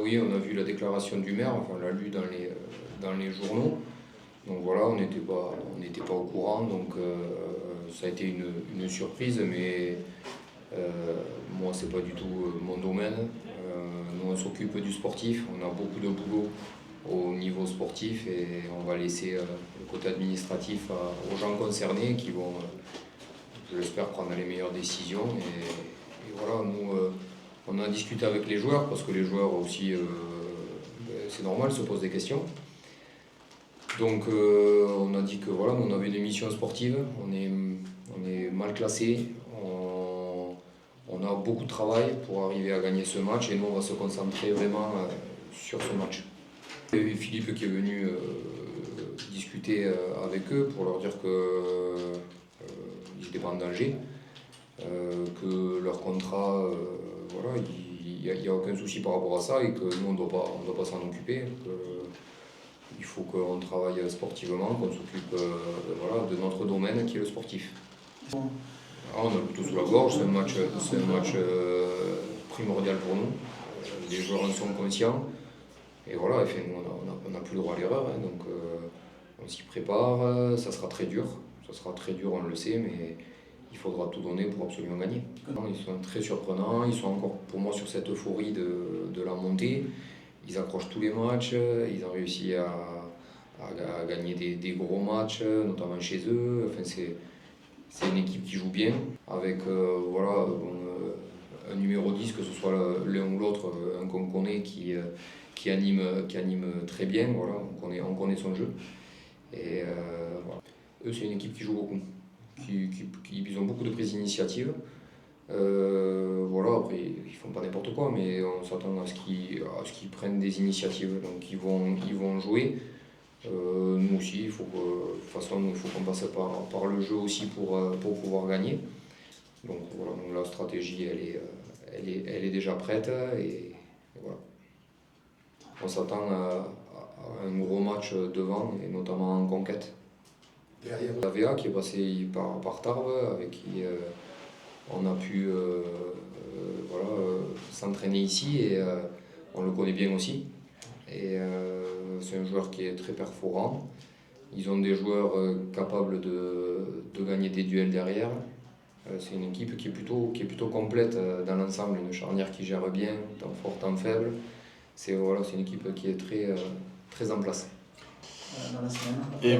Oui, on a vu la déclaration du maire, enfin, on l'a lu dans les journaux. Donc voilà, on n'était pas au courant, donc ça a été une surprise, mais moi, c'est pas du tout mon domaine. Nous, on s'occupe du sportif, on a beaucoup de boulot au niveau sportif et on va laisser le côté administratif aux gens concernés qui vont, je l'espère, prendre les meilleures décisions. Et voilà, nous, on a discuté avec les joueurs parce que les joueurs aussi, c'est normal, se posent des questions. Donc on a dit que voilà, on avait une mission sportive, on est mal classé, on a beaucoup de travail pour arriver à gagner ce match et nous on va se concentrer vraiment sur ce match. Il y a eu Philippe qui est venu discuter avec eux pour leur dire qu'ils n'étaient pas en danger, que leur contrat, voilà, il n'y a aucun souci par rapport à ça et que nous on ne doit pas s'en occuper. Il faut qu'on travaille sportivement, qu'on s'occupe voilà, de notre domaine qui est le sportif. On a le couteau sous la gorge, c'est un match primordial pour nous. Les joueurs en sont conscients. Et voilà, enfin, nous, on n'a plus le droit à l'erreur, hein, donc on s'y prépare, ça sera très dur. Ça sera très dur, on le sait, mais il faudra tout donner pour absolument gagner. Ils sont très surprenants, ils sont encore pour moi sur cette euphorie de la montée. Ils accrochent tous les matchs, ils ont réussi à gagner des gros matchs, notamment chez eux. Enfin, c'est une équipe qui joue bien, avec voilà, un numéro 10, que ce soit l'un ou l'autre, un qu'on connaît qui anime très bien. Voilà, on connaît son jeu. Et voilà. Eux, c'est une équipe qui joue beaucoup, ils ont beaucoup de prises d'initiative. Voilà, après ils font pas n'importe quoi, mais on s'attend à ce qu'ils prennent des initiatives, donc ils vont jouer. Nous aussi, de toute façon, il faut qu'on passe par le jeu aussi pour pouvoir gagner. Donc voilà, donc la stratégie elle est déjà prête et voilà. On s'attend à un gros match devant et notamment en conquête. Derrière la VA qui est passé par Tarbes, avec qui on a pu voilà, s'entraîner ici et on le connaît bien aussi. Et c'est un joueur qui est très perforant. Ils ont des joueurs capables de gagner des duels derrière. C'est une équipe qui est plutôt complète dans l'ensemble, une charnière qui gère bien, temps fort, temps faible. C'est voilà, une équipe qui est très en place. Dans la semaine. Et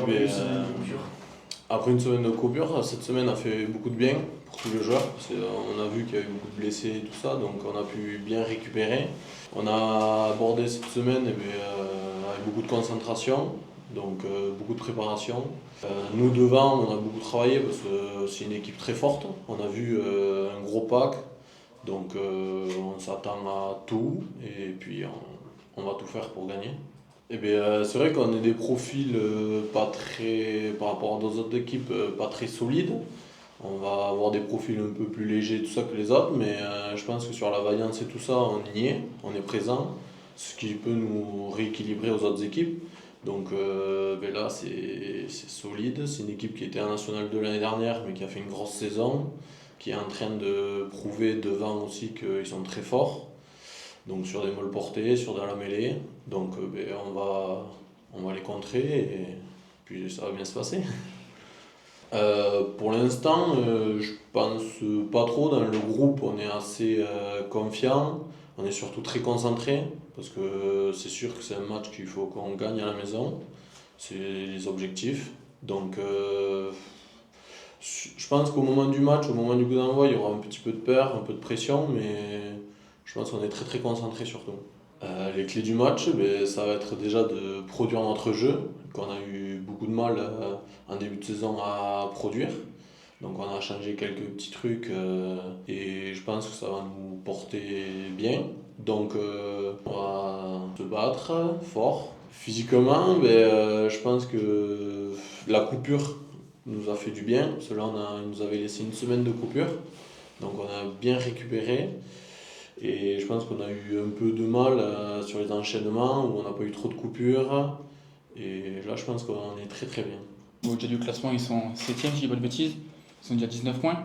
après une semaine de coupure, cette semaine a fait beaucoup de bien pour tous les joueurs. Parce qu'on a vu qu'il y avait beaucoup de blessés et tout ça, donc on a pu bien récupérer. On a abordé cette semaine avec beaucoup de concentration, donc beaucoup de préparation. Nous devant, on a beaucoup travaillé parce que c'est une équipe très forte. On a vu un gros pack, donc on s'attend à tout et puis on va tout faire pour gagner. Eh bien, c'est vrai qu'on est des profils pas très, par rapport à nos autres équipes, pas très solides. On va avoir des profils un peu plus légers tout ça que les autres, mais je pense que sur la vaillance et tout ça, on y est, on est présent, ce qui peut nous rééquilibrer aux autres équipes. Donc là, c'est solide. C'est une équipe qui était en National 2 l'année dernière, mais qui a fait une grosse saison, qui est en train de prouver devant aussi qu'ils sont très forts. Donc sur des molles portées, sur de la mêlée. Donc on va les contrer et puis ça va bien se passer. Pour l'instant, je pense pas trop. Dans le groupe, on est assez confiant. On est surtout très concentré parce que c'est sûr que c'est un match qu'il faut qu'on gagne à la maison. C'est les objectifs. Donc je pense qu'au moment du match, au moment du coup d'envoi, il y aura un petit peu de peur, un peu de pression, mais je pense qu'on est très concentré surtout. Les clés du match, ça va être déjà de produire notre jeu, qu'on a eu beaucoup de mal en début de saison à produire. Donc on a changé quelques petits trucs et je pense que ça va nous porter bien. Donc on va se battre fort. Physiquement, je pense que la coupure nous a fait du bien, parce que là il nous avait laissé une semaine de coupure. Donc on a bien récupéré. Et je pense qu'on a eu un peu de mal sur les enchaînements où on n'a pas eu trop de coupures. Et là, je pense qu'on est très bien. Au déjà du classement, ils sont 7e, si je dis pas de bêtises. Ils ont déjà 19 points.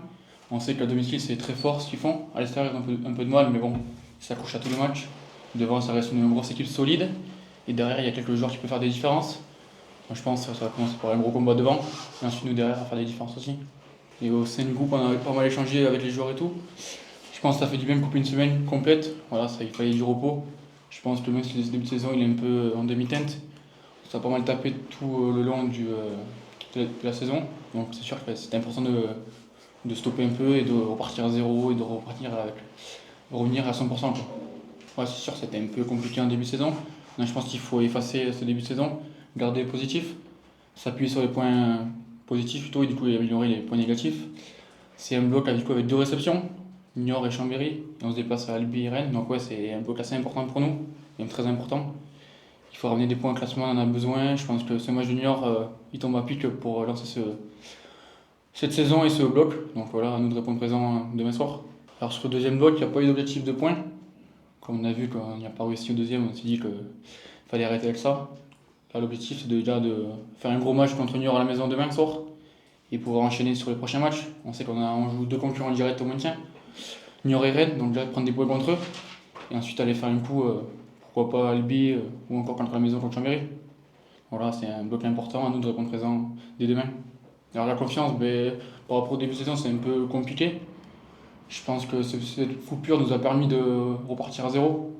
On sait que la domicile, c'est très fort ce qu'ils font. À l'extérieur, ils ont un peu de mal, mais bon, ils s'accrochent à tous les matchs. Devant, ça reste une grosse équipe solide. Et derrière, il y a quelques joueurs qui peuvent faire des différences. Moi, je pense que ça va commencer par un gros combat devant. Et ensuite, nous derrière, à faire des différences aussi. Et au sein du groupe, on avait pas mal échangé avec les joueurs et tout. Je pense que ça fait du bien de couper une semaine complète. Voilà, ça, il fallait du repos. Je pense que même si le début de saison il est un peu en demi-teinte, ça a pas mal tapé tout le long de la saison. Donc c'est sûr que c'était important de stopper un peu et de repartir à zéro et de revenir à 100%, quoi. Ouais, c'est sûr, c'était un peu compliqué en début de saison. Donc, je pense qu'il faut effacer ce début de saison, garder le positif, s'appuyer sur les points positifs plutôt et du coup améliorer les points négatifs. C'est un bloc avec 2 réceptions, Niort et Chambéry, et on se déplace à Albi et Rennes. Donc ouais, c'est un bloc assez important pour nous, même très important. Il faut ramener des points au classement, on en a besoin. Je pense que ce match de Niort, il tombe à pic pour lancer cette saison et ce bloc. Donc voilà, à nous de répondre présent demain soir. Alors sur le deuxième bloc, il n'y a pas eu d'objectif de points. Comme on a vu quand il n'y a pas réussi au deuxième, on s'est dit qu'il fallait arrêter avec ça. Là, l'objectif, c'est déjà de faire un gros match contre Niort à la maison demain soir et pouvoir enchaîner sur les prochains matchs. On sait on joue 2 concurrents directs au maintien, Niort et Rennes, donc déjà prendre des points contre eux et ensuite aller faire un coup, pourquoi pas à Albi ou encore contre la maison contre Chambéry. Voilà, c'est un bloc important, à nous de répondre présent dès demain. Alors la confiance, par rapport au début de saison, c'est un peu compliqué. Je pense que cette coupure nous a permis de repartir à zéro,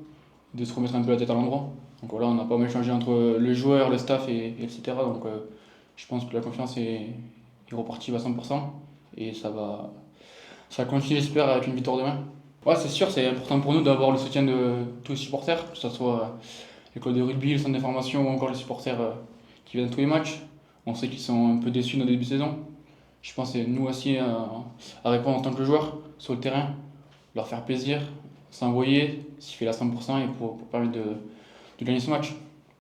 de se remettre un peu la tête à l'endroit. Donc voilà, on a pas mal changé entre les joueurs, le staff etc. Donc je pense que la confiance est repartie à 100% et ça continue, j'espère, avec une victoire demain. Ouais, c'est sûr, c'est important pour nous d'avoir le soutien de tous les supporters, que ce soit l'école de rugby, le centre de formation ou encore les supporters qui viennent à tous les matchs. On sait qu'ils sont un peu déçus de notre début de saison. Je pense que c'est nous aussi à répondre en tant que joueurs sur le terrain, leur faire plaisir, s'envoyer, s'il fait la 100% et pour permettre de gagner ce match.